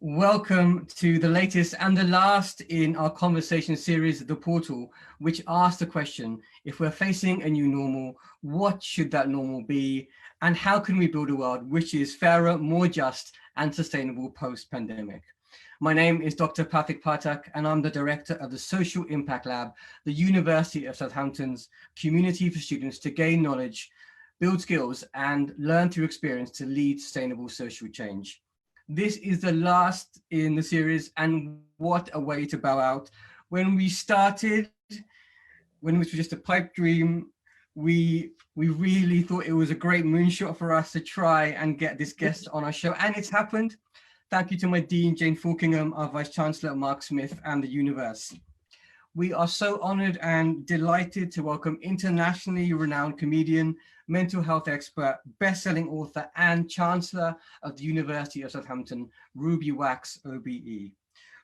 Welcome to the latest and the last in our conversation series, The Portal, which asks the question, if we're facing a new normal, what should that normal be? And how can we build a world which is fairer, more just, and sustainable post-pandemic? My name is Dr. Pathik Pathak, and I'm the director of the Social Impact Lab, the University of Southampton's community for students to gain knowledge, build skills, and learn through experience to lead sustainable social change. This is the last in the series, and what a way to bow out. When we started, when it was just a pipe dream, we really thought it was a great moonshot for us to try and get this guest on our show, and it's happened. Thank you to my Dean, Jane Falkingham, our Vice Chancellor, Mark Smith, and the universe. We are so honored and delighted to welcome internationally renowned comedian, mental health expert, best-selling author, and Chancellor of the University of Southampton, Ruby Wax, OBE.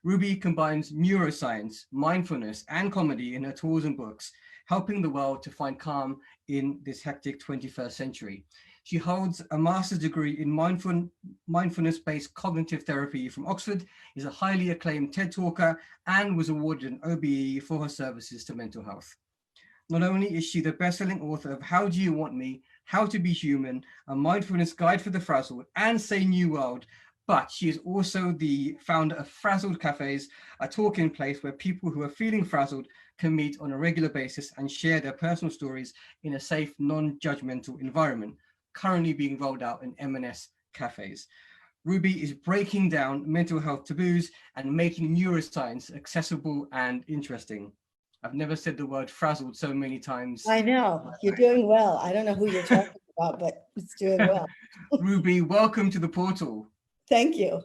Ruby combines neuroscience, mindfulness, and comedy in her tools and books, helping the world to find calm in this hectic 21st century. She holds a master's degree in mindfulness-based cognitive therapy from Oxford, is a highly acclaimed TED talker, and was awarded an OBE for her services to mental health. Not only is she the best-selling author of How Do You Want Me?, How to Be Human, a mindfulness guide for the frazzled, and Say New World, but she is also the founder of Frazzled Cafes, a talking place where people who are feeling frazzled can meet on a regular basis and share their personal stories in a safe, non-judgmental environment, currently being rolled out in M&S cafes. Ruby is breaking down mental health taboos and making neuroscience accessible and interesting. I've never said the word frazzled so many times. I know, you're doing well. I don't know who you're talking about, but it's doing well. Ruby, welcome to the portal. Thank you.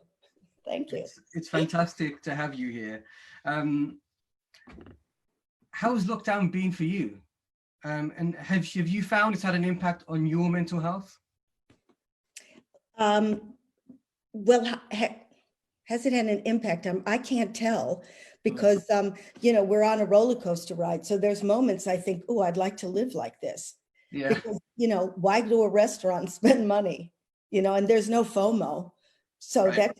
Thank you. It's fantastic to have you here. How's lockdown been for you? And have you found it's had an impact on your mental health? Well, has it had an impact? I can't tell because, we're on a roller coaster ride. So there's moments I think, oh, I'd like to live like this. Yeah. Because, why go to a restaurant and spend money? And there's no FOMO. So Right.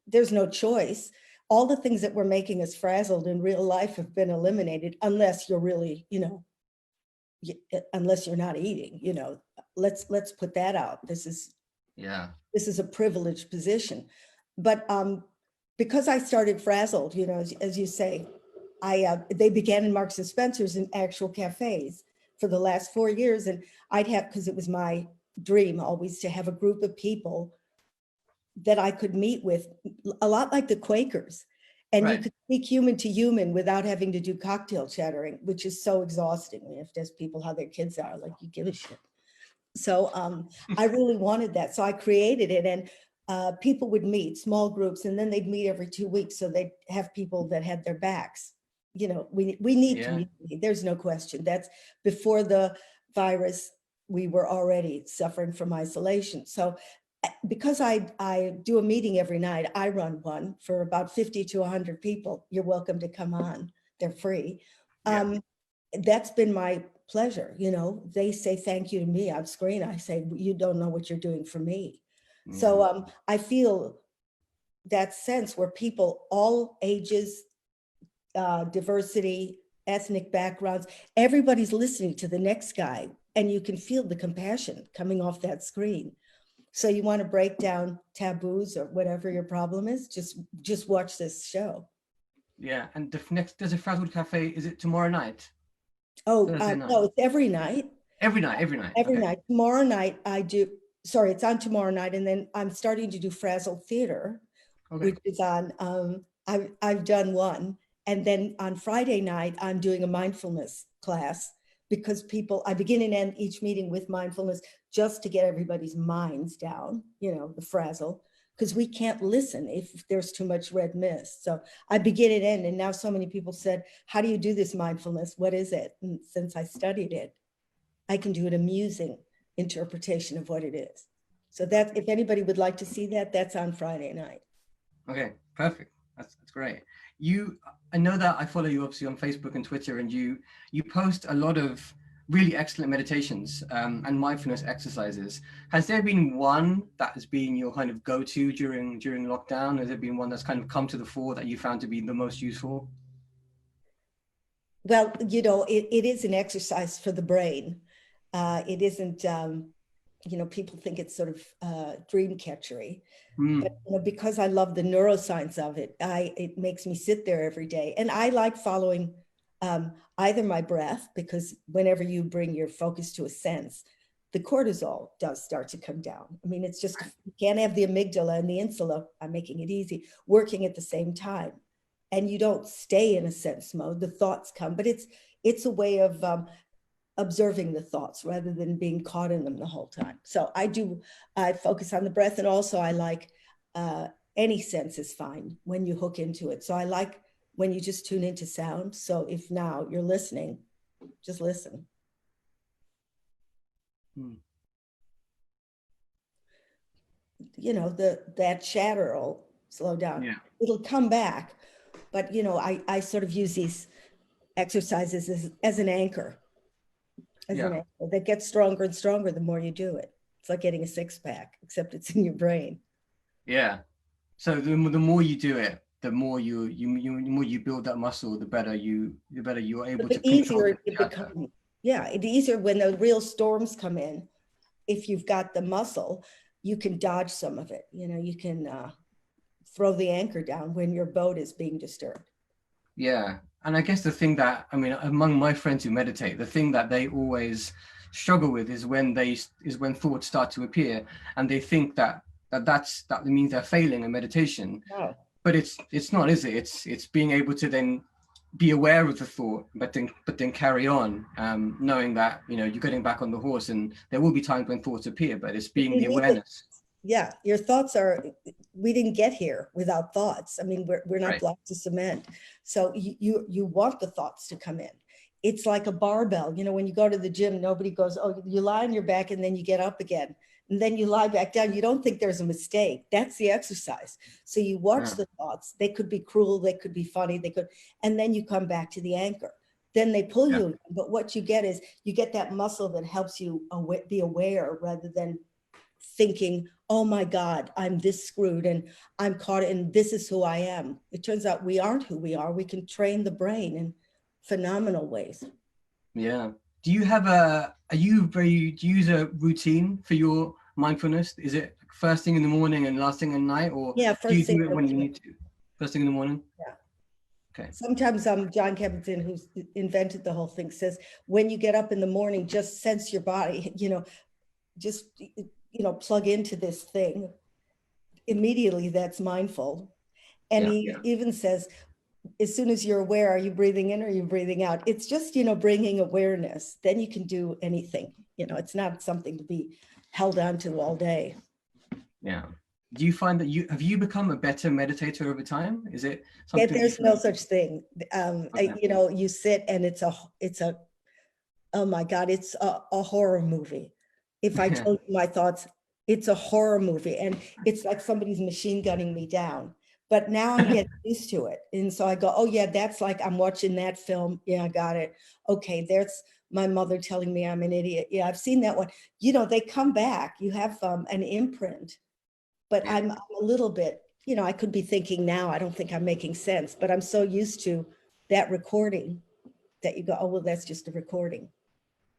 There's no choice. All the things that were making us frazzled in real life have been eliminated unless you're really, unless you're not eating, let's put that out. This is a privileged position. But because I started Frazzled, as you say, they began in Marks and Spencer's in actual cafes for the last 4 years. And because it was my dream always to have a group of people that I could meet with, a lot like the Quakers. And Right. You could speak human to human without having to do cocktail chattering, which is so exhausting. You have to ask people how their kids are, like you give a shit. So I really wanted that. So I created it, and people would meet, small groups, and then they'd meet every 2 weeks. So they'd have people that had their backs. We need community. There's no question. That's before the virus, we were already suffering from isolation. So because I do a meeting every night, I run one for about 50 to 100 people. You're welcome to come on. They're free. That's been my pleasure. They say thank you to me on screen. I say, you don't know what you're doing for me. So I feel that sense where people, all ages, diversity, ethnic backgrounds, everybody's listening to the next guy, and you can feel the compassion coming off that screen. So you want to break down taboos or whatever your problem is, just watch this show. Yeah, and there's a Frazzled Cafe. Is it tomorrow night? Oh, no, it's every night. Every night. Every night. Tomorrow night it's on tomorrow night, and then I'm starting to do Frazzled Theater, which is on, I've done one. And then on Friday night, I'm doing a mindfulness class because I begin and end each meeting with mindfulness just to get everybody's minds down, the frazzle, because we can't listen if there's too much red mist. So I begin and end, and now so many people said, how do you do this mindfulness? What is it? And since I studied it, I can do an amusing interpretation of what it is. So that, if anybody would like to see that, that's on Friday night. Okay, perfect. That's great. I know that I follow you obviously on Facebook and Twitter, and you post a lot of really excellent meditations and mindfulness exercises. Has there been one that has been your kind of go-to during lockdown? Has there been one that's kind of come to the fore that you found to be the most useful? Well, you know, it is an exercise for the brain. It isn't, you know, people think it's sort of dream catchery. But Mm, you know, because I love the neuroscience of it, it makes me sit there every day. And I like following either my breath, because whenever you bring your focus to a sense, the cortisol does start to come down. I mean, it's just, you can't have the amygdala and the insula, I'm making it easy, working at the same time. And you don't stay in a sense mode, the thoughts come, but it's a way of observing the thoughts rather than being caught in them the whole time. So I focus on the breath, and also I like any sense is fine when you hook into it. So I like when you just tune into sound. So if now you're listening, just listen. mm. You know, that chatter will slow down. Yeah, It'll come back. But you know, I sort of use these exercises as an anchor, yeah, that gets stronger and stronger the more you do it. It's like getting a six-pack, except it's in your brain. yeah. So the more you do it, the more the more you build that muscle, the better you're able But the to control easier the it chatter. becomes. Yeah, it's easier when the real storms come in. If you've got the muscle, you can dodge some of it. You know, you can throw the anchor down when your boat is being disturbed. Yeah. And I guess the thing that, I mean, among my friends who meditate, the thing that they always struggle with is when thoughts start to appear and they think that means they're failing in meditation. Oh. But it's not, is it? It's being able to then be aware of the thought, but then carry on, knowing that, you know, you're getting back on the horse and there will be times when thoughts appear, but it's being You the need it. awareness. Yeah, your thoughts are, we didn't get here without thoughts. I mean, we're not Right. blocks to cement. So you want the thoughts to come in. It's like a barbell. You know, when you go to the gym, nobody goes, oh, you lie on your back and then you get up again. And then you lie back down. You don't think there's a mistake. That's the exercise. So you watch Yeah. the thoughts. They could be cruel, they could be funny, and then you come back to the anchor. Then they pull Yeah. you. But what you get is you get that muscle that helps you be aware rather than thinking, oh my God, I'm this screwed and I'm caught and this is who I am. It turns out we aren't who we are. We can train the brain in phenomenal ways. Yeah. Do you have do you use a routine for your mindfulness? Is it first thing in the morning and last thing at night, or Yeah, do you first thing do in it the when you morning. need to? First thing in the morning? Yeah. Okay. Sometimes John Kabat-Zinn, who's invented the whole thing, says when you get up in the morning, just sense your body, you know, just, you know, plug into this thing. Immediately that's mindful. And Yeah. he even says, as soon as you're aware, are you breathing in or are you breathing out? It's just, you know, bringing awareness. Then you can do anything. You know, it's not something to be held on to all day. Yeah. Do you find that you become a better meditator over time? Is it Yeah, something that you there's no find? such thing. Okay. You know, you sit and it's a, oh my God, it's a horror movie. If I Yeah. told you my thoughts, it's a horror movie. And it's like somebody's machine gunning me down. But now I'm getting used to it. And so I go, oh yeah, that's like I'm watching that film. Yeah, I got it. Okay, there's my mother telling me I'm an idiot. Yeah, I've seen that one. You know, they come back. You have an imprint. But Yeah. I'm a little bit, you know, I could be thinking now, I don't think I'm making sense, but I'm so used to that recording that you go, oh, well, that's just a recording.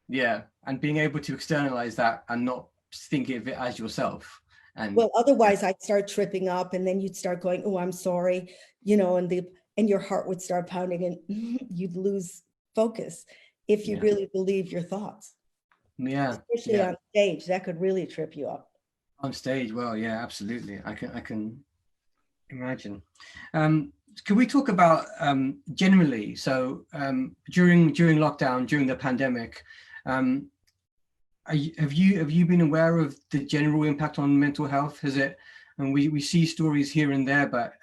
Yeah. And being able to externalize that and not think of it as yourself. And Well, otherwise I'd start tripping up and then you'd start going, oh, I'm sorry, you know, and your heart would start pounding and you'd lose focus if you yeah. really believe your thoughts, Yeah. especially Yeah. on stage, that could really trip you up. On stage, well, yeah, absolutely. I can imagine. Can we talk about generally? So during lockdown, during the pandemic, um, have you been aware of the general impact on mental health? Has it? And we see stories here and there, but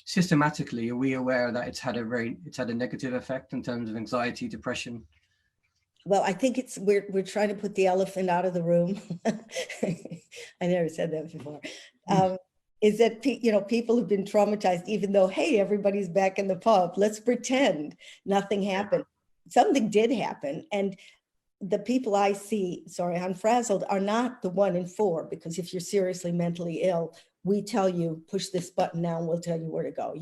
systematically, are we aware that it's had a negative effect in terms of anxiety, depression? Well, I think we're trying to put the elephant out of the room. I never said that before. Mm. Is that you know, people have been traumatized, even though, hey, everybody's back in the pub. Let's pretend nothing Yeah. happened. Something did happen, and the people I see, sorry, unfrazzled are not the 1 in 4, because if you're seriously mentally ill, we tell you, push this button now and we'll tell you where to go.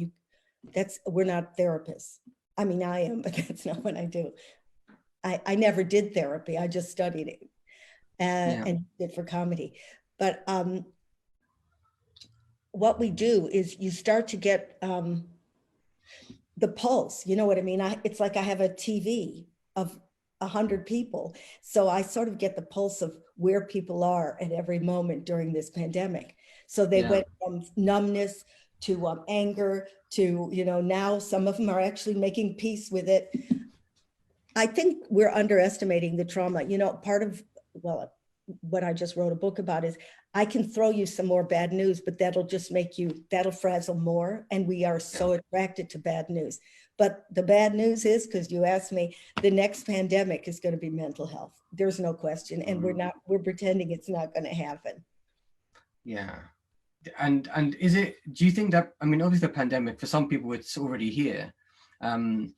We're not therapists. I mean, I am, but that's not what I do. I never did therapy. I just studied it and did for comedy. But what we do is you start to get the pulse, you know what I mean? It's like I have a TV of 100 people. So I sort of get the pulse of where people are at every moment during this pandemic. So they went from numbness to anger to, now some of them are actually making peace with it. I think we're underestimating the trauma. Part of, what I just wrote a book about is I can throw you some more bad news, but that'll frazzle more. And we are so attracted to bad news. But the bad news is, because you asked me, the next pandemic is going to be mental health. There's no question. And we're pretending it's not going to happen. Yeah. And do you think that, obviously the pandemic, for some people, it's already here. Obviously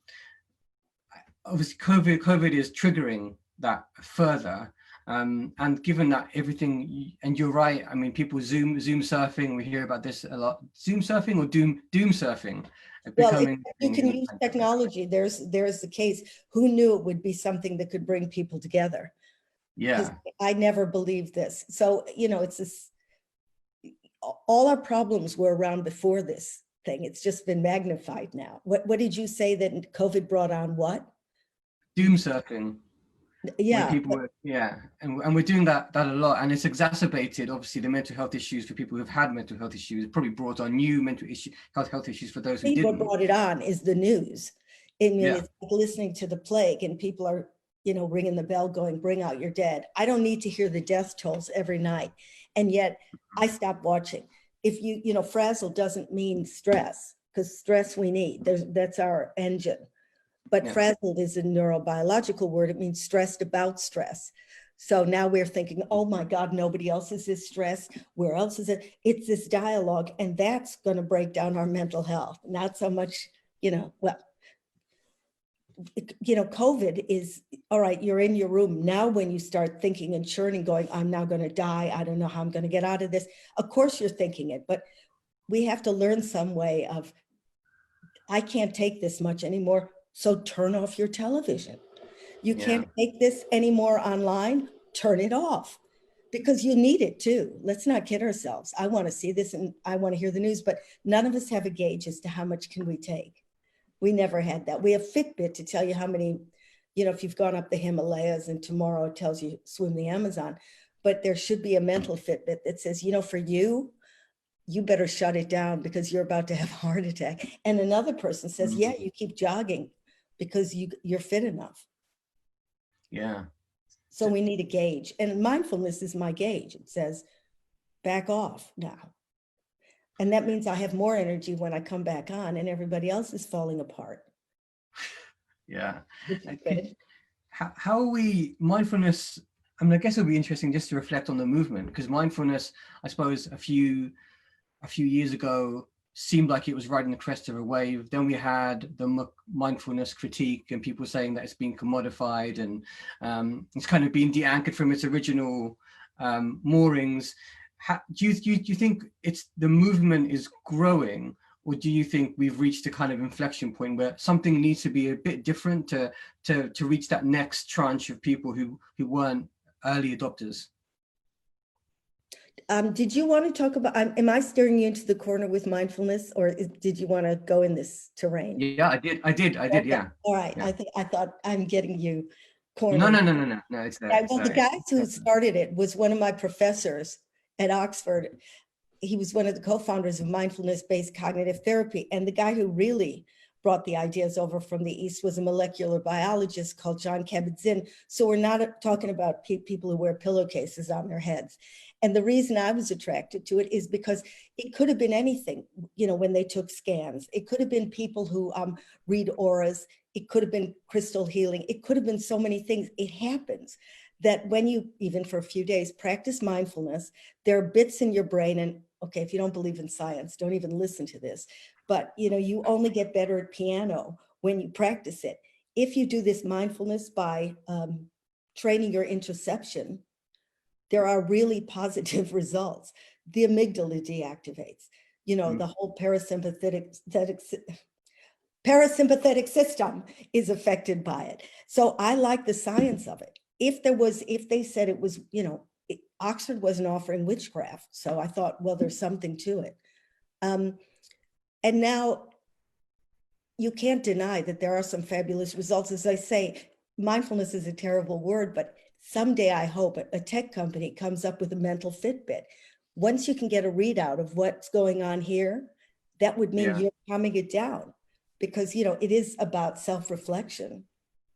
COVID is triggering that further. And given that everything, and you're right, people Zoom surfing, we hear about this a lot. Zoom surfing or doom surfing? Well, you can use technology. There's the case. Who knew it would be something that could bring people together? Yeah. I never believed this. So, it's this, all our problems were around before this thing. It's just been magnified now. What did you say that COVID brought on? What? Doom surfing. Yeah. And we're doing that a lot, and it's exacerbated obviously the mental health issues for people who've had mental health issues. It probably brought on new mental health issues for those who didn't. What brought it on is the news. It's like listening to the plague, and people are ringing the bell going, bring out your dead. I don't need to hear the death tolls every night, and yet I stopped watching. If frazzle doesn't mean stress, because stress we need, that's our engine. But frazzled is a neurobiological word. It means stressed about stress. So now we're thinking, oh my God, nobody else is this stressed. Where else is it? It's this dialogue, and that's going to break down our mental health. Not so much, COVID is, all right, you're in your room. Now when you start thinking and churning, going, I'm now going to die. I don't know how I'm going to get out of this. Of course you're thinking it, but we have to learn some way of, I can't take this much anymore. So turn off your television. You can't take this anymore online, turn it off, because you need it too. Let's not kid ourselves. I want to see this and I want to hear the news, but none of us have a gauge as to how much can we take. We never had that. We have Fitbit to tell you how many, if you've gone up the Himalayas, and tomorrow it tells you swim the Amazon, but there should be a mental Fitbit that says, for you better shut it down because you're about to have a heart attack. And another person says, yeah, you keep jogging because you're fit enough. Yeah. So we need a gauge, and mindfulness is my gauge. It says, back off now. And that means I have more energy when I come back on, and everybody else is falling apart. Yeah. How are we, mindfulness, I guess it'll be interesting just to reflect on the movement, because mindfulness, I suppose a few years ago, seemed like it was riding the crest of a wave. Then we had the mindfulness critique and people saying that it's been commodified and it's kind of been de-anchored from its original moorings. Do you think the movement is growing, or do you think we've reached a kind of inflection point where something needs to be a bit different to reach that next tranche of people who weren't early adopters? Did you want to talk about, am I steering you into the corner with mindfulness, or did you want to go in this terrain? Yeah, I did. Okay. Yeah. All right. Yeah. I thought I'm getting you cornered. No, it's there. Well, the guys who started it was one of my professors at Oxford. He was one of the co-founders of mindfulness-based cognitive therapy. And the guy who really brought the ideas over from the East was a molecular biologist called John Kabat-Zinn. So we're not talking about people who wear pillowcases on their heads. And the reason I was attracted to it is because it could have been anything, when they took scans. It could have been people who read auras. It could have been crystal healing. It could have been so many things. It happens that when you, even for a few days, practice mindfulness, there are bits in your brain, and okay, if you don't believe in science, don't even listen to this, but you only get better at piano when you practice it. If you do this mindfulness by training your interoception, there are really positive results. The amygdala deactivates, the whole parasympathetic system is affected by it. So I like the science of it. If they said it was, Oxford wasn't offering witchcraft. So I thought, well, there's something to it. And now you can't deny that there are some fabulous results. As I say, mindfulness is a terrible word, but someday I hope a tech company comes up with a mental Fitbit. Once you can get a readout of what's going on here, that would mean you're calming it down, because, it is about self-reflection,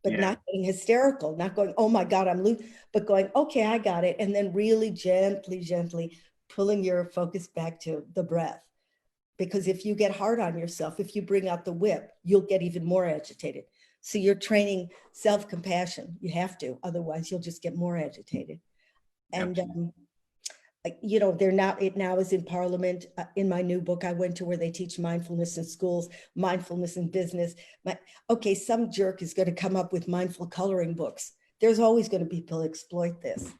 but not getting hysterical, not going, oh my God, I'm losing, but going, okay, I got it. And then really gently pulling your focus back to the breath. Because if you get hard on yourself, if you bring out the whip, you'll get even more agitated. So you're training self-compassion. You have to, otherwise you'll just get more agitated. And, it now is in Parliament. In my new book, I went to where they teach mindfulness in schools, mindfulness in business. Okay, some jerk is going to come up with mindful coloring books. There's always going to be people exploit this.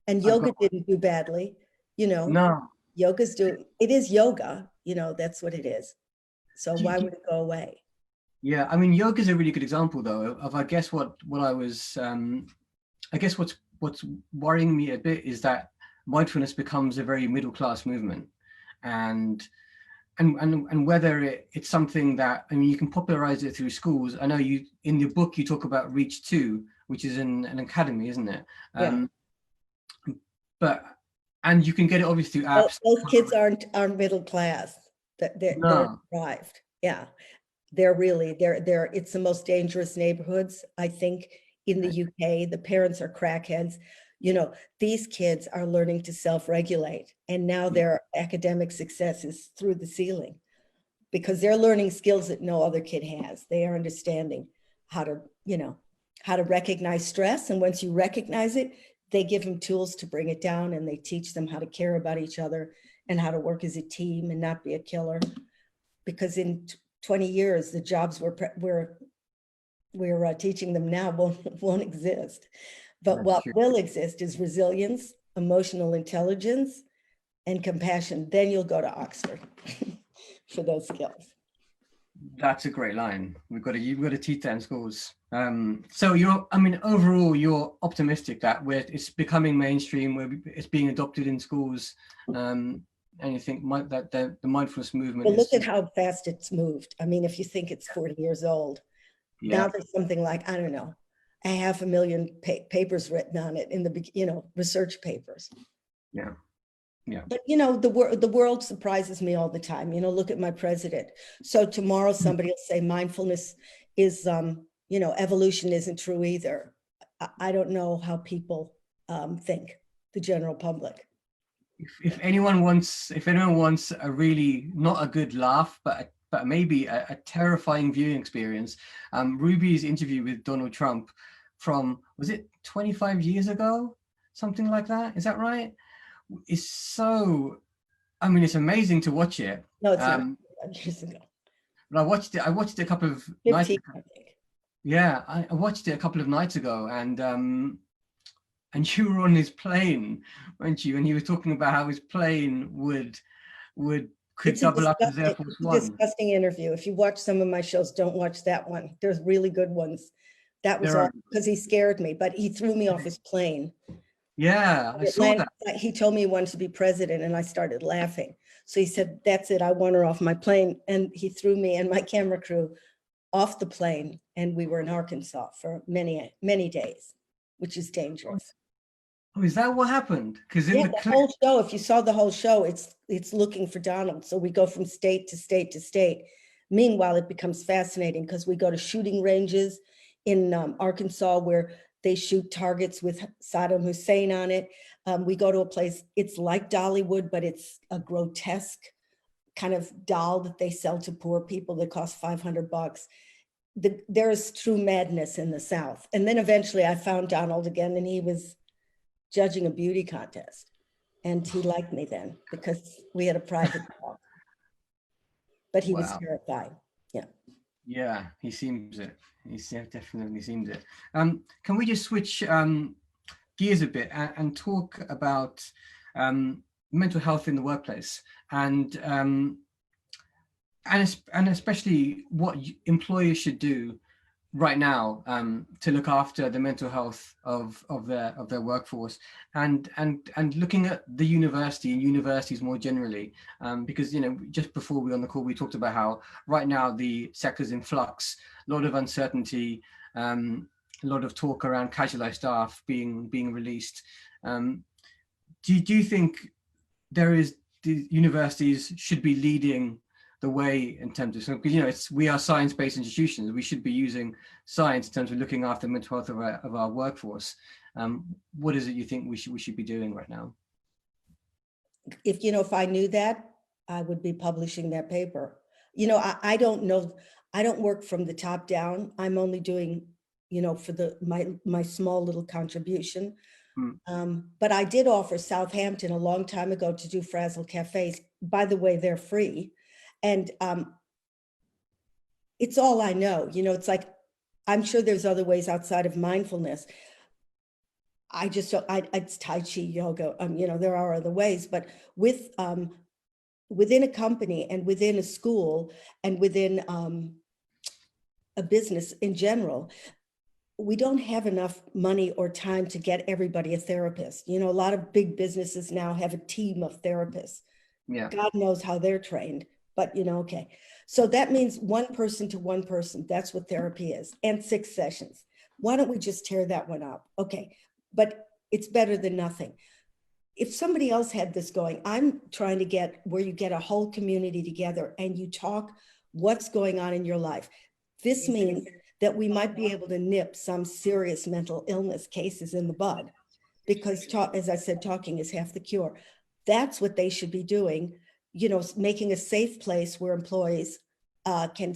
And yoga didn't do badly, No. It is yoga, that's what it is. So why would it go away? Yeah, I mean, yoga is a really good example, though, of I guess what I was, I guess what's worrying me a bit is that mindfulness becomes a very middle class movement, and whether it's something that, I mean, you can popularize it through schools. I know in your book you talk about Reach 2, which is an academy, isn't it? And you can get it obviously through apps. Those kids aren't middle class. They're deprived. Yeah. It's the most dangerous neighborhoods, I think, in the UK. The parents are crackheads. These kids are learning to self-regulate, and now their academic success is through the ceiling because they're learning skills that no other kid has. They are understanding how to recognize stress. And once you recognize it, they give them tools to bring it down, and they teach them how to care about each other and how to work as a team and not be a killer. Because in 20 years, the jobs we're teaching them now won't exist. But what will exist is resilience, emotional intelligence, and compassion. Then you'll go to Oxford for those skills. That's a great line. You've got to teach that in schools. So overall, you're optimistic that it's becoming mainstream, where it's being adopted in schools, and you think that the mindfulness movement. Well, look at how fast it's moved. I mean, if you think it's 40 years old, now there's something like, I don't know, 500,000 papers written on it in the research papers. Yeah. But the world surprises me all the time. Look at my president. So tomorrow somebody will say mindfulness is evolution isn't true either. I don't know how people think, the general public. If anyone wants a really, not a good laugh, but maybe a terrifying viewing experience, Ruby's interview with Donald Trump from, was it 25 years ago? Something like that. Is that right? It's so, I mean, it's amazing to watch it. No, it's not years ago. But I watched it a couple of 15, nights ago. I think. Yeah, I watched it a couple of nights ago, and you were on his plane, weren't you? And he was talking about how his plane could double up as Air Force One. It's a disgusting interview. If you watch some of my shows, don't watch that one. There's really good ones. That was all because he scared me, but he threw me off his plane. Yeah, I saw that. He told me he wanted to be president, and I started laughing. So he said, that's it, I want her off my plane. And he threw me and my camera crew off the plane, and we were in Arkansas for many, many days, which is dangerous. Oh, is that what happened? Because the whole show, if you saw the whole show, it's looking for Donald. So we go from state to state to state. Meanwhile, it becomes fascinating because we go to shooting ranges in Arkansas where they shoot targets with Saddam Hussein on it. We go to a place, it's like Dollywood, but it's a grotesque kind of doll that they sell to poor people that costs $500. There is true madness in the South. And then eventually I found Donald again, and he was judging a beauty contest. And he liked me then because we had a private talk. But he was terrified. Yeah. Yeah, he seems it. He definitely seems it. Can we just switch gears a bit and talk about mental health in the workplace, and especially what employers should do right now to look after the mental health of their workforce, and looking at the university and universities more generally, because just before we were on the call, we talked about how right now the sector's in flux, a lot of uncertainty, a lot of talk around casualised staff being released. Do you think the universities should be leading the way in terms of, so because we are science-based institutions, we should be using science in terms of looking after the mental health of our workforce. What is it you think we should be doing right now? If I knew that, I would be publishing that paper. I don't know. I don't work from the top down. I'm only doing, for my small little contribution. But I did offer Southampton a long time ago to do Frazzle cafes. By the way, they're free. And it's all I know. It's like, I'm sure there's other ways outside of mindfulness. It's Tai Chi, yoga, there are other ways, but within a company and within a school and within a business in general, we don't have enough money or time to get everybody a therapist. A lot of big businesses now have a team of therapists. Yeah. God knows how they're trained, but okay. So that means one person to one person. That's what therapy is, and 6 sessions. Why don't we just tear that one up? Okay, but it's better than nothing. If somebody else had this going, I'm trying to get where you get a whole community together and you talk what's going on in your life. This means that we might be able to nip some serious mental illness cases in the bud, because as I said, talking is half the cure. That's what they should be doing, making a safe place where employees can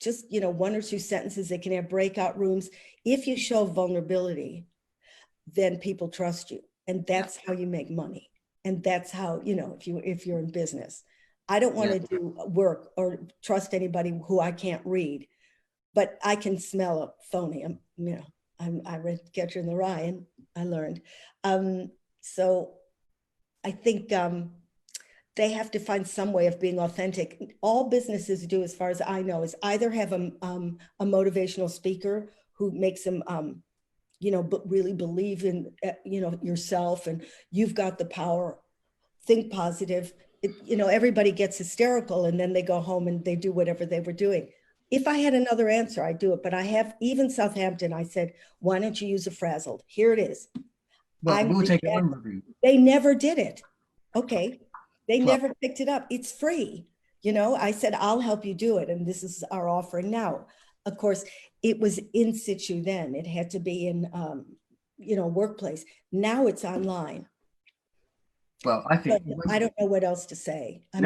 just, 1 or 2 sentences, they can have breakout rooms. If you show vulnerability, then people trust you. And that's how you make money. And that's how, if you're in business. I don't want to do work or trust anybody who I can't read, but I can smell a phony. I read Catcher in the Rye and I learned. So I think they have to find some way of being authentic. All businesses do, as far as I know, is either have a motivational speaker who makes them, but really believe in, yourself, and you've got the power, think positive. Everybody gets hysterical and then they go home and they do whatever they were doing. If I had another answer, I'd do it. But I have, even Southampton, I said, why don't you use a Frazzled? Here it is. Well, we'll take it on review. They never did it. Okay. They never picked it up. It's free. I said, I'll help you do it. And this is our offering now. Of course, it was in situ then. It had to be in, workplace. Now it's online. Well, I think I don't know what else to say. I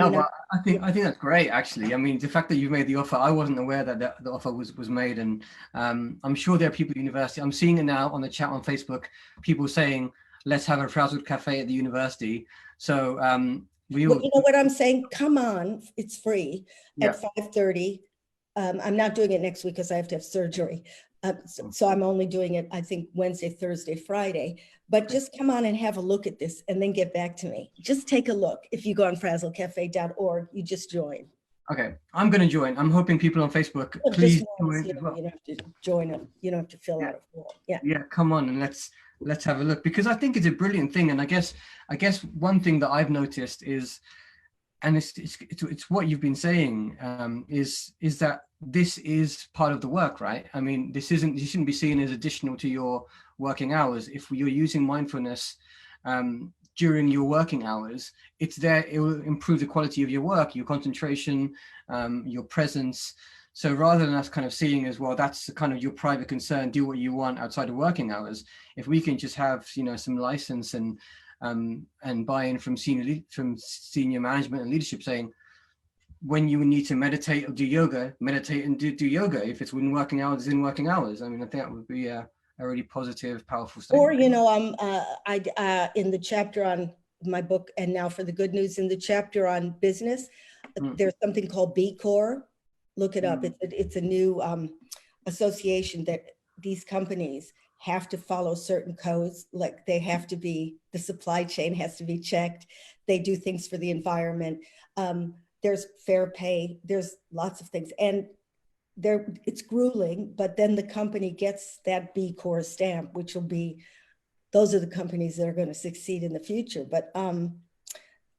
think that's great, actually. I mean, the fact that you made the offer, I wasn't aware that the offer was made, and I'm sure there are people at university. I'm seeing it now on the chat on Facebook. People saying, "Let's have a Frazzled cafe at the university." So you know what I'm saying? Come on, it's free at 5:30. I'm not doing it next week because I have to have surgery. So I'm only doing it, I think, Wednesday, Thursday, Friday. But just come on and have a look at this and then get back to me. Just take a look. If you go on frazzlecafe.org, you just join. Okay, I'm going to join. I'm hoping people on Facebook, please join. You don't have to join them. You don't have to fill out a form. Yeah, come on and let's have a look, because I think it's a brilliant thing. And I guess one thing that I've noticed is, and it's what you've been saying, is that this is part of the work, right? I mean, you shouldn't be seen as additional to your working hours. If you're using mindfulness during your working hours, it's there. It will improve the quality of your work, your concentration, your presence. So rather than us kind of seeing as, well, that's kind of your private concern, do what you want outside of working hours. If we can just have, some license and buy-in from senior management and leadership saying, when you need to meditate or do yoga, meditate and do yoga. If it's in working hours, it's in working hours. I mean, I think that would be a really positive, powerful statement. Or, in the chapter on my book, and now for the good news, in the chapter on business, there's something called B Corps. Look it up. It's a new association that these companies have to follow certain codes, like they have to be, the supply chain has to be checked. They do things for the environment. There's fair pay. There's lots of things. And it's grueling, but then the company gets that B Corp stamp, which will be, those are the companies that are going to succeed in the future. But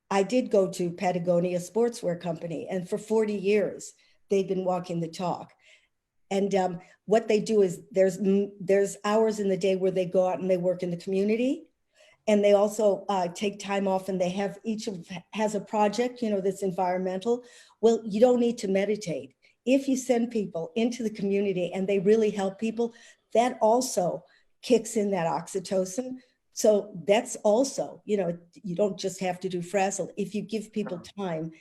I did go to Patagonia Sportswear Company, and for 40 years, they've been walking the talk. And what they do is there's hours in the day where they go out and they work in the community. And they also take time off, and they have, has a project, you know, that's environmental. Well, you don't need to meditate. If you send people into the community and they really help people, that also kicks in that oxytocin. So that's also, you know, you don't just have to do frazzle. If you give people time,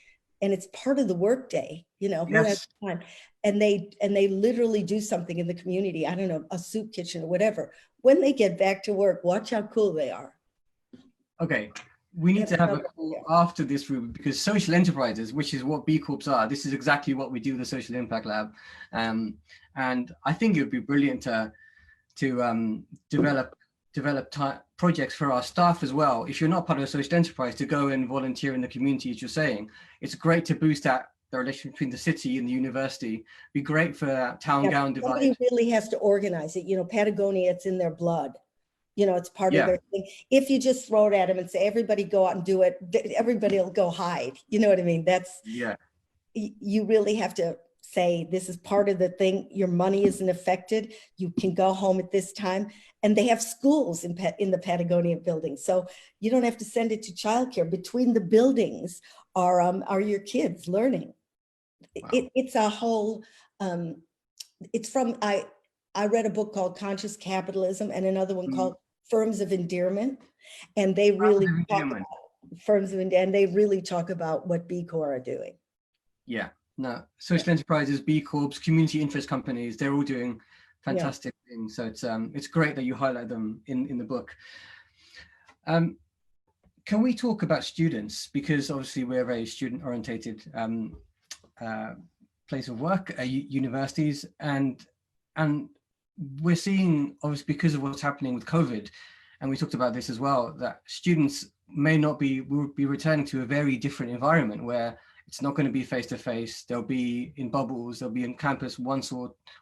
and it's part of the workday, you know, who has time, and they literally do something in the community, I don't know, a soup kitchen or whatever. When they get back to work, watch how cool they are. Okay, we need to have a call after this, Ruby, because social enterprises, which is what B Corps are, this is exactly what we do in the Social Impact Lab. And I think it would be brilliant to develop projects for our staff as well. If you're not part of a social enterprise, to go and volunteer in the community, as you're saying, it's great to boost that the relation between the city and the university. Be great for town gown divide. Somebody really has to organize it. You know, Patagonia, it's in their blood. You know, it's part of their thing. If you just throw it at them and say, everybody go out and do it, everybody will go hide. You know what I mean? That's, you really have to say, this is part of the thing. Your money isn't affected. You can go home at this time. And they have schools in the Patagonia building. So you don't have to send it to childcare. Between the buildings are your kids learning. Wow. It's a whole, it's from, I read a book called Conscious Capitalism and another one called Firms of Endearment. And they really talk about firms of endearment, and they really talk about what B Corps are doing. Yeah. No, social enterprises, B Corps, community interest companies, they're all doing fantastic things. So it's great that you highlight them in the book. Can we talk about students? Because obviously we're a very student-orientated place of work, universities, and we're seeing, obviously, because of what's happening with COVID, and we talked about this as well, that students will be returning to a very different environment where it's not going to be face-to-face. They'll be in bubbles. They'll be in campus one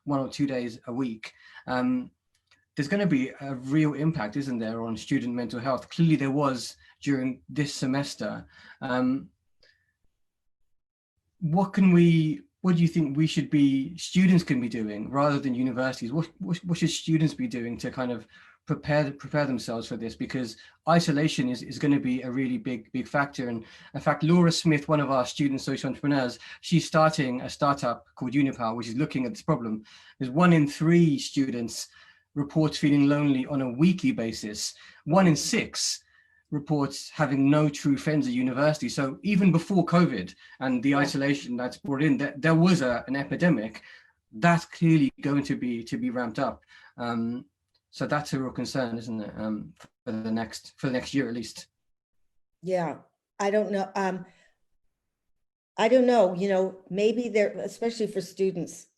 or 2 days a week. There's going to be a real impact, isn't there, on student mental health? Clearly there was during this semester. What do you think students can be doing rather than universities? What should students be doing to kind of prepare themselves for this? Because isolation is going to be a really big factor. And in fact, Laura Smith, one of our student social entrepreneurs, she's starting a startup called Unipower, which is looking at this problem. There's 1 in 3 students reports feeling lonely on a weekly basis. 1 in 6 reports having no true friends at university. So even before COVID and the isolation that's brought in, there was an epidemic. That's clearly going to be ramped up. So that's a real concern, isn't it? For the next year at least. Yeah, I don't know. I don't know. You know, maybe especially for students,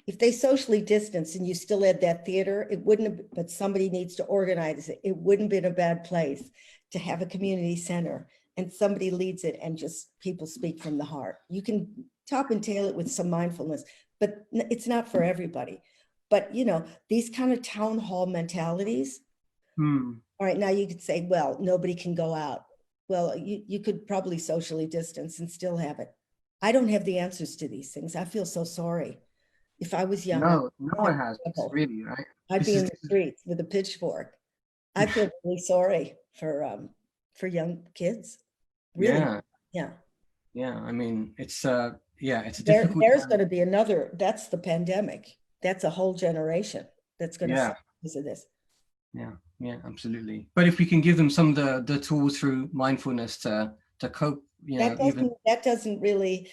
if they socially distance and you still had that theater, it wouldn't have, but somebody needs to organize it. It wouldn't have been a bad place to have a community center and somebody leads it and just people speak from the heart. You can top and tail it with some mindfulness, but it's not for everybody. But, you know, these kind of town hall mentalities. All right, now you could say, well, nobody can go out. Well, you could probably socially distance and still have it. I don't have the answers to these things. I feel so sorry. If I was young, no one has, really, right? I'd be in the streets with a pitchfork. I feel really sorry for young kids. Really. Yeah. I mean, it's a difficult. There's going to be that's the pandemic. That's a whole generation that's going to suffer because of this. Yeah, absolutely. But if we can give them some of the tools through mindfulness to cope, you know, that doesn't really.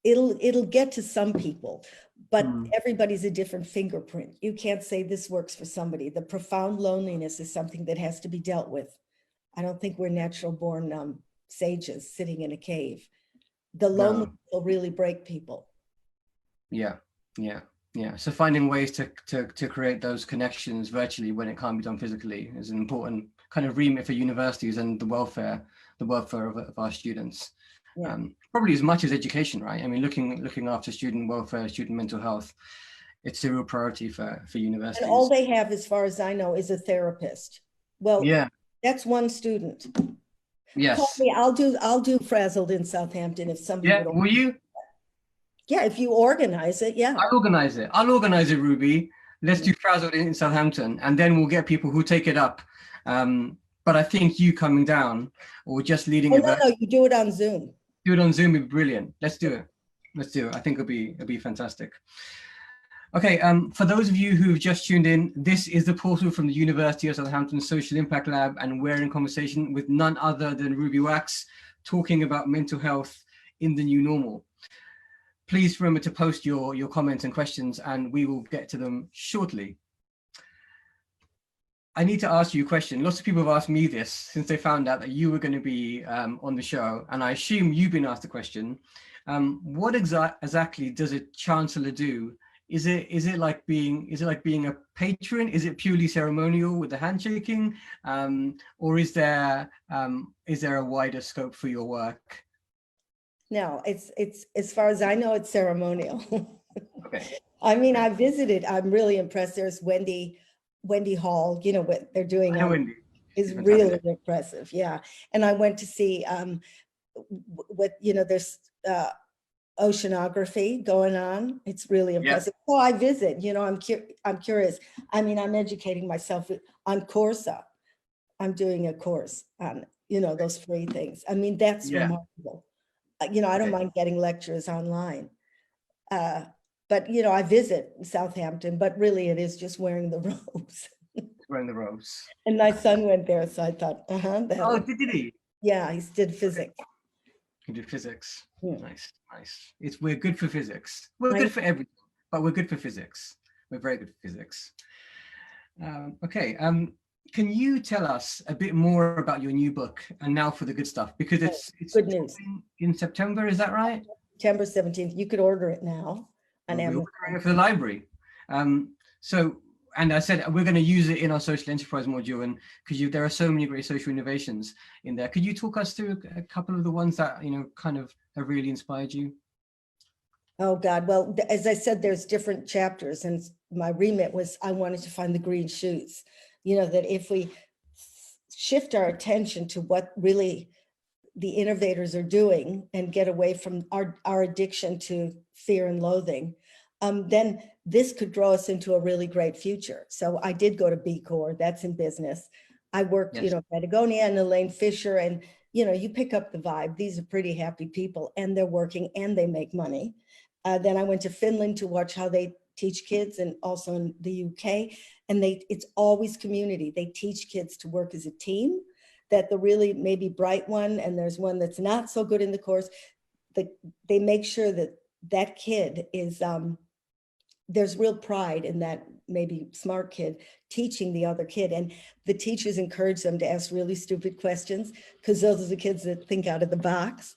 It'll get to some people, but everybody's a different fingerprint. You can't say this works for somebody. The profound loneliness is something that has to be dealt with. I don't think we're natural born sages sitting in a cave. The loneliness will really break people. Yeah. Yeah, so finding ways to create those connections virtually when it can't be done physically is an important kind of remit for universities and the welfare of our students. Yeah. Probably as much as education, right? I mean, looking after student welfare, student mental health, it's a real priority for And universities. all they have, as far as I know, is a therapist. Well, Yeah. that's one student. Call Yes. me. I'll do Frazzled in Southampton if somebody Yeah. would. Will you? Yeah, if you organize it, yeah. I'll organize it. I'll organize it, Ruby. Let's do Frazzled in Southampton, and then we'll get people who take it up. But I think you coming down or just leading Oh, it, no, you do it on Zoom. do it on Zoom would be brilliant. Let's do it. Let's do it. I think it'll be fantastic. Okay, for those of you who've just tuned in, this is the portal from the University of Southampton Social Impact Lab, and we're in conversation with none other than Ruby Wax, talking about mental health in the new normal. Please remember to post your comments and questions, and we will get to them shortly. I need to ask you a question. Lots of people have asked me this since they found out that you were going to be on the show, and I assume you've been asked the question. What exactly does a chancellor do? Is it like being a patron? Is it purely ceremonial with the handshaking, or is there a wider scope for your work? No, it's as far as I know, it's ceremonial. Okay. I mean, I visited. I'm really impressed. There's Wendy Hall. You know what they're doing Wendy. is Fantastic. really impressive. Yeah, and I went to see there's oceanography going on. It's really impressive. Yeah. So I visit. I'm curious. I mean, I'm educating myself on Corsa. I'm doing a course on those free things. I mean, that's remarkable. I don't mind getting lectures online. But I visit Southampton, but really it is just wearing the robes. Wearing the robes. And my son went there, so I thought, Oh, did he? Yeah, he did physics. He did physics. Yeah. Nice. We're good for physics. We're good for everything, but we're good for physics. We're very good for physics. Okay. Can you tell us a bit more about your new book, And Now for the Good Stuff? Because it's good news. In September, is that right? September 17th. You could order it now. And we're ordering it for the library. And I said we're going to use it in our social enterprise module, and because there are so many great social innovations in there. Could you talk us through a couple of the ones that kind of have really inspired you? Oh God, well, as I said, there's different chapters, and my remit was I wanted to find the green shoots. That if we shift our attention to what really the innovators are doing and get away from our addiction to fear and loathing, then this could grow us into a really great future. So I did go to B Corps, that's in business. I worked, Patagonia and Elaine Fisher, and you pick up the vibe. These are pretty happy people, and they're working and they make money. Then I went to Finland to watch how they teach kids, and also in the UK. And it's always community. They teach kids to work as a team, that the really maybe bright one, and there's one that's not so good in the course, they make sure that kid is, there's real pride in that maybe smart kid teaching the other kid. And the teachers encourage them to ask really stupid questions, because those are the kids that think out of the box.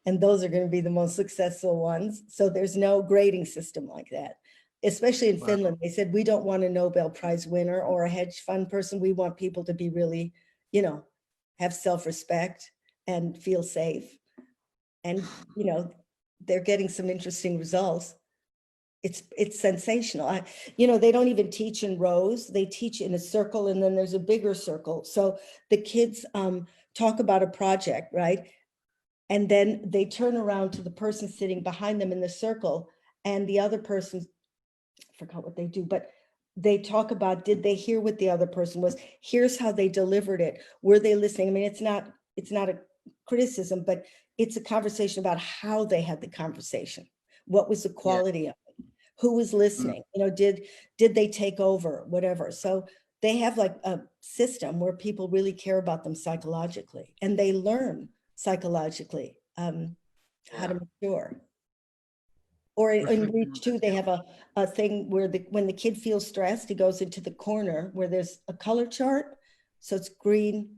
And those are going to be the most successful ones. So there's no grading system like that, especially in Finland. They said, we don't want a Nobel Prize winner or a hedge fund person. We want people to be really, have self-respect and feel safe. And, they're getting some interesting results. It's sensational. They don't even teach in rows. They teach in a circle, and then there's a bigger circle. So the kids talk about a project, right? And then they turn around to the person sitting behind them in the circle, and the other person, I forgot what they do, but they talk about, did they hear what the other person was? Here's how they delivered it. Were they listening? I mean, it's not a criticism, but it's a conversation about how they had the conversation. What was the quality of it? Who was listening? Did they take over? Whatever. So they have like a system where people really care about them psychologically, and they learn psychologically how to mature. Or in Reach 2, they have a thing where when the kid feels stressed, he goes into the corner where there's a color chart. So it's green,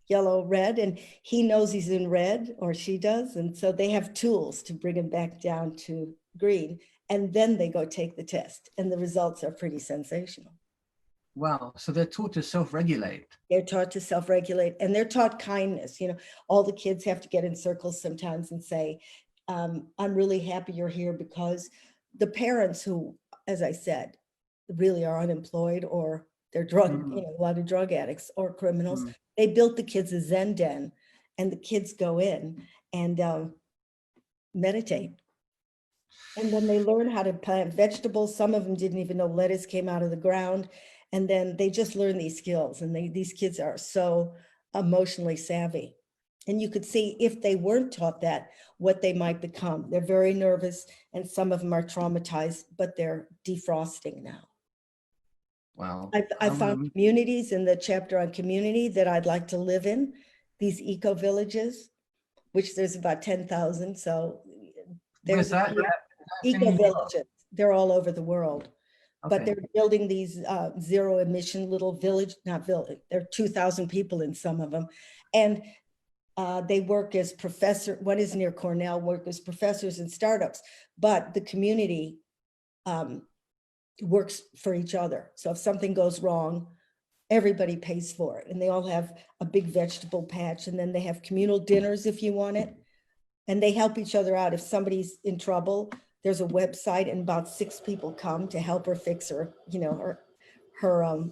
yellow, red, and he knows he's in red, or she does. And so they have tools to bring him back down to green. and then they go take the test, and the results are pretty sensational. Wow. So they're taught to self-regulate. They're taught to self-regulate, and they're taught kindness. All the kids have to get in circles sometimes and say, I'm really happy you're here, because the parents who, as I said, really are unemployed, or they're drug, a lot of drug addicts or criminals, they built the kids a Zen den, and the kids go in and meditate. And then they learn how to plant vegetables. Some of them didn't even know lettuce came out of the ground. And then they just learn these skills, and these kids are so emotionally savvy. And you could see, if they weren't taught that, what they might become. They're very nervous, and some of them are traumatized, but they're defrosting now. Wow. I found communities in the chapter on community that I'd like to live in, these eco villages, which there's about 10,000. So there's eco villages. They're all over the world. Okay. But they're building these zero emission little village, not village, there are 2,000 people in some of them. And they work as one is near Cornell, work as professors in startups, but the community works for each other. So if something goes wrong, everybody pays for it. And they all have a big vegetable patch, and then they have communal dinners if you want it. And they help each other out. If somebody's in trouble, there's a website, and about 6 people come to help her fix her, her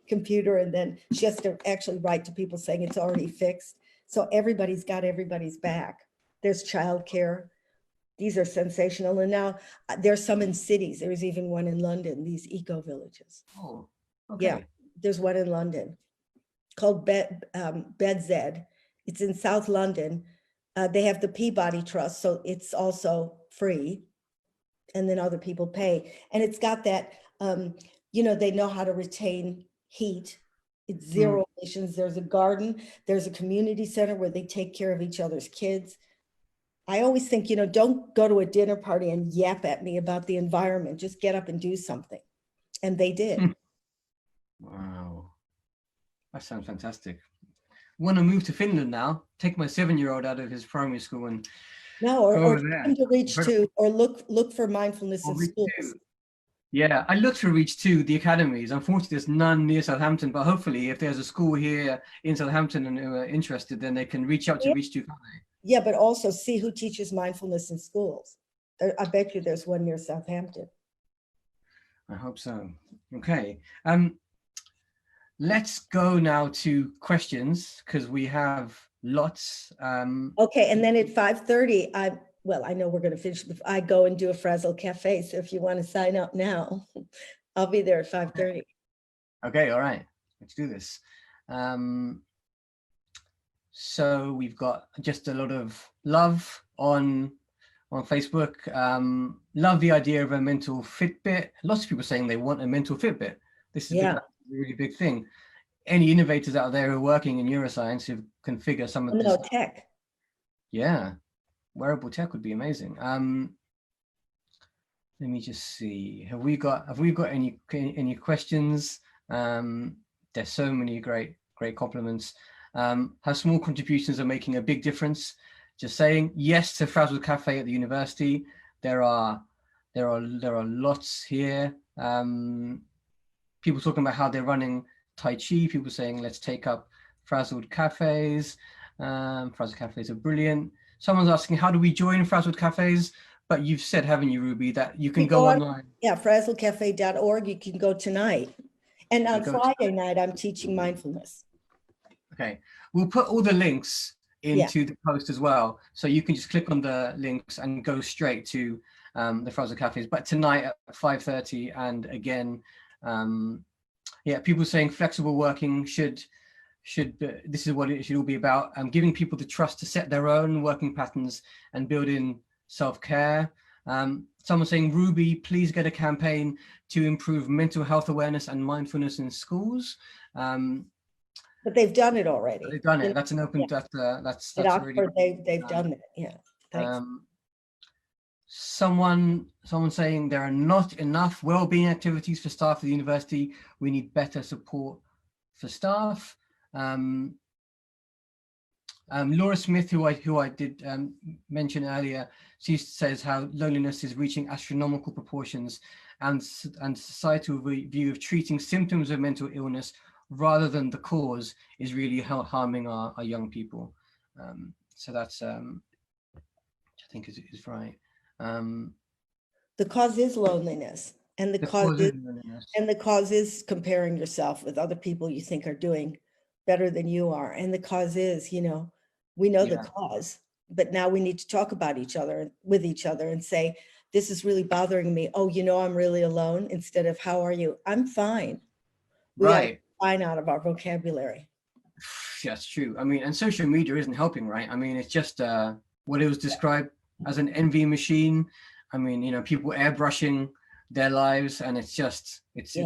computer. And then she has to actually write to people saying it's already fixed. So everybody's got everybody's back. There's childcare. These are sensational. And now there's some in cities. There's even one in London, these eco villages. Oh, okay. Yeah, there's one in London called Bedzed. It's in South London. They have the Peabody Trust, so it's also free. And then other people pay. And it's got that, they know how to retain heat. It's zero emissions. There's a garden. There's a community center where they take care of each other's kids. I always think, don't go to a dinner party and yap at me about the environment. Just get up and do something. And they did. Wow. That sounds fantastic. Want to move to Finland now, take my 7-year-old out of his primary school and or to Reach 2, or look for mindfulness in schools. Yeah, I looked for Reach 2, the academies. Unfortunately, there's none near Southampton, but hopefully if there's a school here in Southampton and who are interested, then they can reach out to Reach 2. Yeah, but also see who teaches mindfulness in schools. I bet you there's one near Southampton. I hope so. Okay. Let's go now to questions, because we have lots. Okay, and then at 5:30, I know we're going to finish. I go and do a Frazzle Cafe. So if you want to sign up now, I'll be there at 5:30. Okay, all right. Let's do this. So we've got just a lot of love on Facebook. Love the idea of a mental Fitbit. Lots of people saying they want a mental Fitbit. This is a really big thing. Any innovators out there who are working in neuroscience who can figure some of this tech. Yeah, wearable tech would be amazing. Let me just see. Have we got any questions? There's so many great compliments. How small contributions are making a big difference. Just saying yes to Frazzle Cafe at the university. There are lots here. People talking about how they're running Tai Chi. People saying let's take up Frazzled Cafes. Frazzled Cafes are brilliant. Someone's asking, how do we join Frazzled Cafes? But you've said, haven't you, Ruby, that you can go online? Yeah, frazzlecafe.org. You can go tonight. And on Friday night, I'm teaching mindfulness. Okay. We'll put all the links into the post as well. So you can just click on the links and go straight to the Frazzled Cafes. But tonight at 5:30, and again, people saying flexible working this is what it should all be about. Giving people the trust to set their own working patterns and build in self-care. Someone saying, Ruby, please get a campaign to improve mental health awareness and mindfulness in schools. But they've done it already. They've done it. That's an open. That's at Oxford, really. They've done it. Yeah. Thanks. Someone saying there are not enough well-being activities for staff at the university. We need better support for staff. Laura Smith, who I did mention earlier, she says how loneliness is reaching astronomical proportions, and societal view of treating symptoms of mental illness rather than the cause is really harming our young people. So that's I think is right. The cause is loneliness, and The cause is loneliness. the cause is comparing yourself with other people you think are doing better than you are. And the cause is, we know the Yeah. cause, but now we need to talk about each other with each other and say, this is really bothering me. Oh, I'm really alone, instead of how are you? I'm fine. We got to Right. fine out of our vocabulary. That's true. I mean, and social media isn't helping, right? I mean, it's just what it was described as an envy machine. I mean, people airbrushing their lives, and it's just it's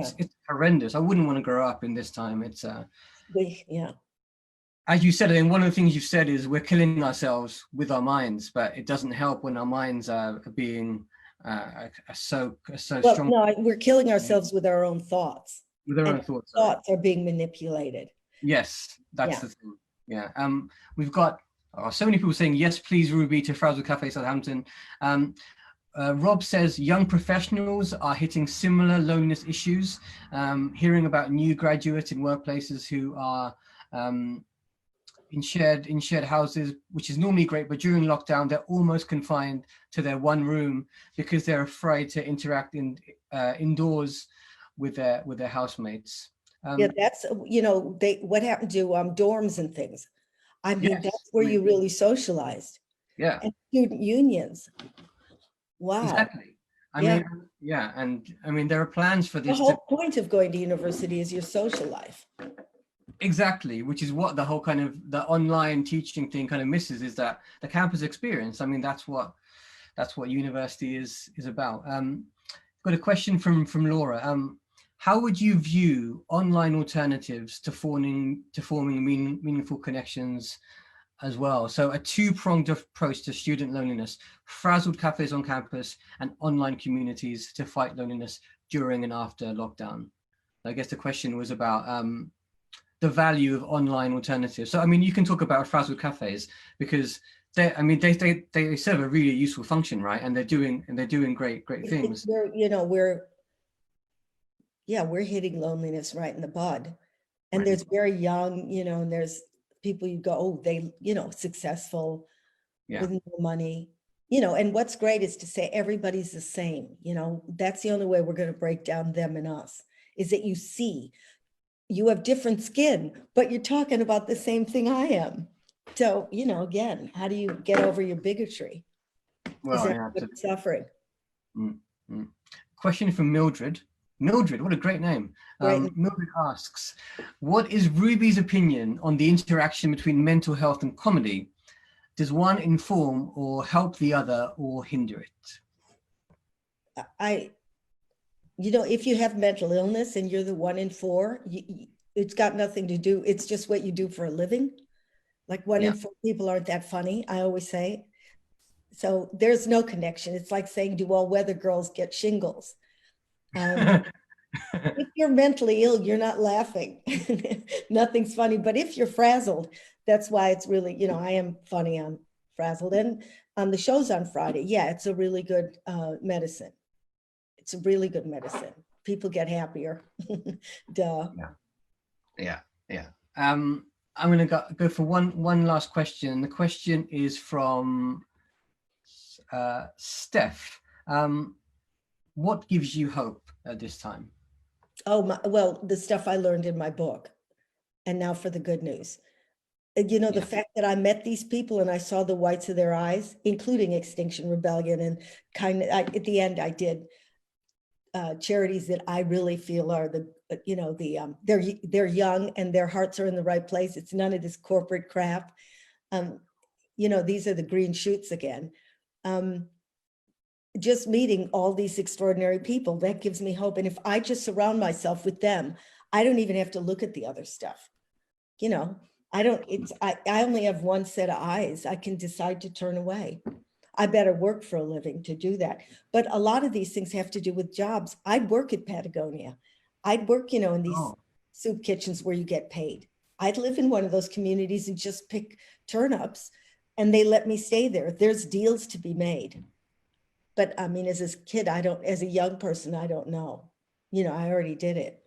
horrendous. I wouldn't want to grow up in this time. It's Yeah. as you said, and one of the things you've said is we're killing ourselves with our minds, but it doesn't help when our minds are being so Well, strong no, we're killing ourselves with our own thoughts. with their And own thoughts. thoughts are being manipulated. Yes, that's Yeah. the thing. Yeah. We've got so many people saying yes, please, Ruby, to Frazzle Cafe Southampton. Rob says young professionals are hitting similar loneliness issues. Hearing about new graduates in workplaces who are in shared houses, which is normally great, but during lockdown they're almost confined to their one room because they're afraid to interact indoors with their housemates. Yeah, that's, what happened to dorms and things. I mean, Yes, that's where I mean, you really socialized. yeah, And student unions. Wow. exactly. I Yeah. mean, yeah, and I mean there are plans for The this whole point of going to university is your social life. exactly, which is what the whole kind of the online teaching thing kind of misses, is that the campus experience. I mean, that's what university is about. Got a question from Laura. How would you view online alternatives to forming meaningful connections as well? So a two-pronged approach to student loneliness: frazzled cafes on campus and online communities to fight loneliness during and after lockdown. I guess the question was about the value of online alternatives. So I mean, you can talk about frazzled cafes because they serve a really useful function, right? And they're doing great things. We're hitting loneliness right in the bud. And Right. there's very young, and there's people you go, oh, they, successful Yeah. with no money, and what's great is to say everybody's the same. That's the only way we're going to break down them and us, is that you see you have different skin, but you're talking about the same thing I am. So, again, how do you get over your bigotry? Well, Is yeah, everybody suffering? Question from Mildred. Mildred, what a great name. Right. Mildred asks, what is Ruby's opinion on the interaction between mental health and comedy? Does one inform or help the other or hinder it? If you have mental illness and you're the 1 in 4, it's got nothing to do. It's just what you do for a living. Like 1 in 4 people aren't that funny, I always say. So there's no connection. It's like saying, do all weather girls get shingles? If you're mentally ill, you're not laughing. Nothing's funny. But if you're frazzled, that's why it's really, I am funny on Frazzled. And on the shows on Friday, yeah, it's a really good medicine. It's a really good medicine. People get happier. Duh. Yeah. I'm going to go for one last question. The question is from Steph. What gives you hope at this time? Well, the stuff I learned in my book. And now for the good news. The fact that I met these people and I saw the whites of their eyes, including Extinction Rebellion, and at the end I did charities that I really feel are they're young and their hearts are in the right place. It's none of this corporate crap. These are the green shoots again. Just meeting all these extraordinary people, that gives me hope. And if I just surround myself with them, I don't even have to look at the other stuff. I only have one set of eyes. I can decide to turn away. I better work for a living to do that. But a lot of these things have to do with jobs. I'd work at Patagonia. I'd work, in these soup kitchens where you get paid. I'd live in one of those communities and just pick turnips, and they let me stay there. There's deals to be made. But I mean, as a kid, as a young person, I don't know. You know, I already did it.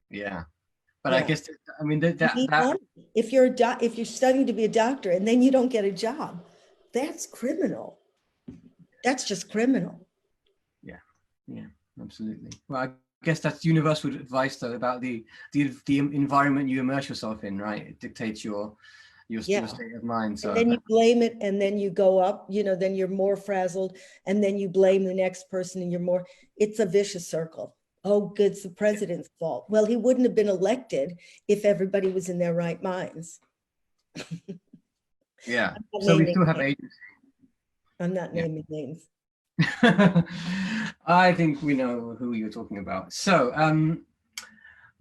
Yeah. But I Yeah. guess, I mean, that You need money. If you're studying to be a doctor and then you don't get a job, that's criminal. That's just criminal. Yeah, yeah, absolutely. Well, I guess that's universal advice though about the environment you immerse yourself in, right? It dictates your state of mind. So and then you blame it, and then you go up, you know, then you're more frazzled, and then you blame the next person, and it's a vicious circle. Oh, good, it's the president's fault. Well, he wouldn't have been elected if everybody was in their right minds. Yeah, so we still have agency. I'm not naming names. I think we know who you're talking about. So,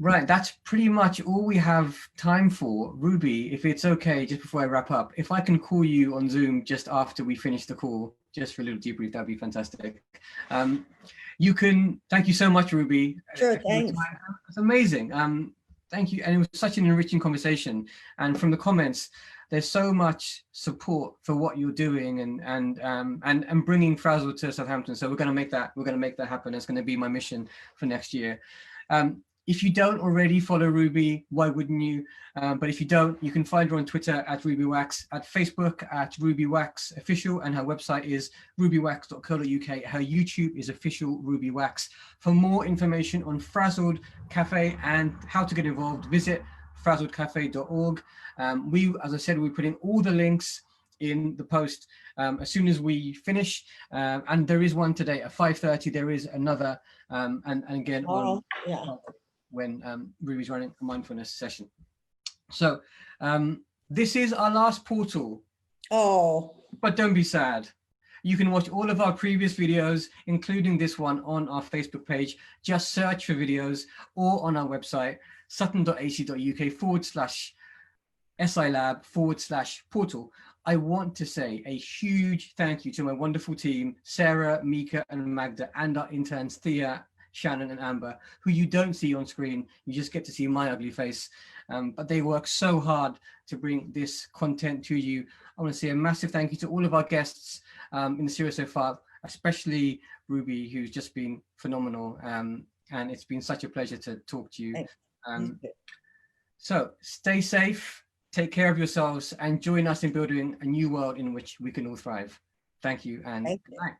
right, that's pretty much all we have time for. Ruby, if it's okay, just before I wrap up, if I can call you on Zoom just after we finish the call, just for a little debrief, that'd be fantastic. Thank you so much, Ruby. Sure, thanks. It's amazing. Thank you. And it was such an enriching conversation. And from the comments, there's so much support for what you're doing and bringing Frazzle to Southampton. So we're going to make that happen. It's going to be my mission for next year. If you don't already follow Ruby, why wouldn't you? But if you don't, you can find her on Twitter at RubyWax, at Facebook at RubyWax Official, and her website is rubywax.co.uk. Her YouTube is Official RubyWax. For more information on Frazzled Cafe and how to get involved, visit frazzledcafe.org. As I said, we put in all the links in the post as soon as we finish, and there is one today at 5:30. There is another, and again when Ruby's running a mindfulness session. So this is our last portal. Oh, but don't be sad. You can watch all of our previous videos, including this one, on our Facebook page. Just search for videos, or on our website, sutton.ac.uk/SILab/portal. I want to say a huge thank you to my wonderful team, Sarah, Mika, and Magda, and our interns, Thea, Shannon, and Amber, who you don't see on screen. You just get to see my ugly face. But they work so hard to bring this content to you. I want to say a massive thank you to all of our guests in the series so far, especially Ruby, who's just been phenomenal. And it's been such a pleasure to talk to you. So stay safe, take care of yourselves, and join us in building a new world in which we can all thrive. Thank you, and good night.